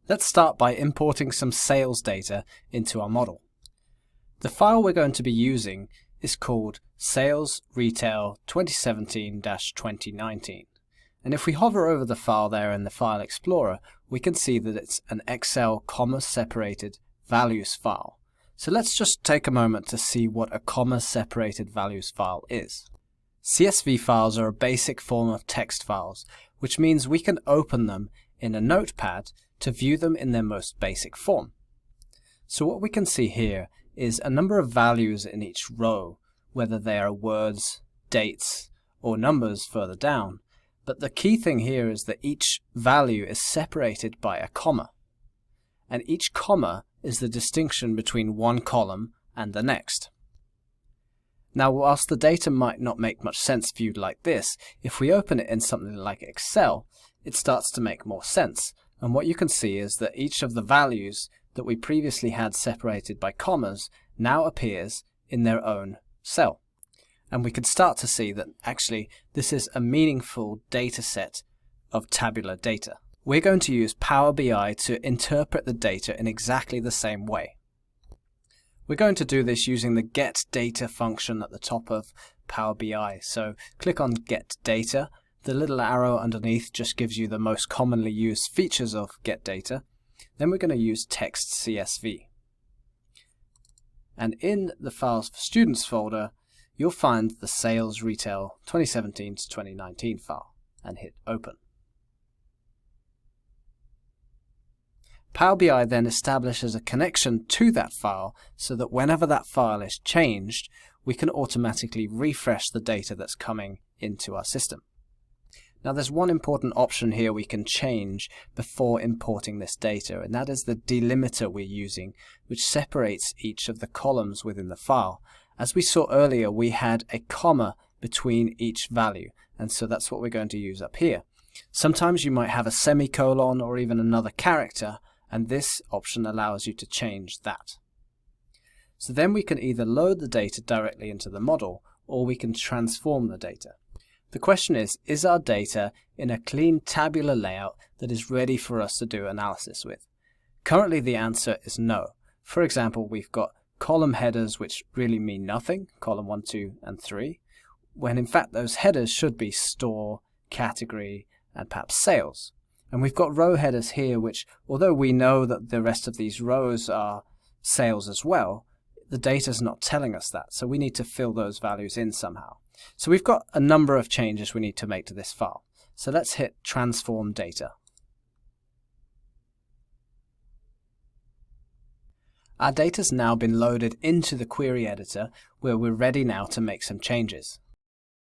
Let's start by importing some sales data into our model. The file we're going to be using is called Sales Retail 2017-2019. And if we hover over the file there in the File Explorer, we can see that it's an Excel comma-separated values file. So let's just take a moment to see what a comma-separated values file is. CSV files are a basic form of text files, which means we can open them in a notepad to view them in their most basic form. So what we can see here is a number of values in each row, whether they are words, dates, or numbers further down. But the key thing here is that each value is separated by a comma. And each comma is the distinction between one column and the next. Now, whilst the data might not make much sense viewed like this, if we open it in something like Excel, it starts to make more sense. And what you can see is that each of the values that we previously had separated by commas now appears in their own cell. And we can start to see that actually this is a meaningful data set of tabular data. We're going to use Power BI to interpret the data in exactly the same way. We're going to do this using the Get Data function at the top of Power BI. So click on Get Data. The little arrow underneath just gives you the most commonly used features of Get Data. Then we're going to use Text CSV. And in the Files for Students folder, you'll find the Sales Retail 2017 to 2019 file and hit Open. Power BI then establishes a connection to that file so that whenever that file is changed, we can automatically refresh the data that's coming into our system. Now there's one important option here we can change before importing this data, and that is the delimiter we're using, which separates each of the columns within the file. As we saw earlier, we had a comma between each value, and so that's what we're going to use up here. Sometimes you might have a semicolon or even another character, and this option allows you to change that. So then we can either load the data directly into the model, or we can transform the data. The question is our data in a clean tabular layout that is ready for us to do analysis with? Currently the answer is no. For example, we've got column headers which really mean nothing, column 1, 2, and 3, when in fact those headers should be store, category, and perhaps sales. And we've got row headers here which, although we know that the rest of these rows are sales as well, the data's not telling us that, so we need to fill those values in somehow. So we've got a number of changes we need to make to this file. So let's hit Transform Data. Our data's now been loaded into the query editor, where we're ready now to make some changes.